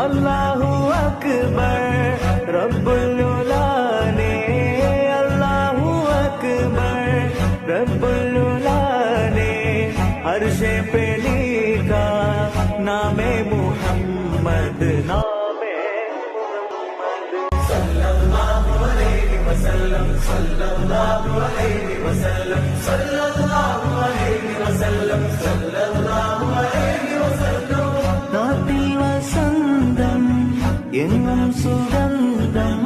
അല്ലാഹു അക്ബർ റബ്ബുൽ ഉലാനെ അല്ലാഹു അക്ബർ റബ്ബുൽ ഉലാനെ അർശേ पे लिखा नामे मुहम्मद नामे मुहम्मद सल्लल्लाहु अलैहि वसल्लम सल्लल्लाहु अलैहि वसल्लम सल्लल्लाहु अलैहि वसल्लम सल्लल्लाहु अलैहि वसल्लम നാട്ടിൽ വസന്തം എങ്ങും സുഗന്ധം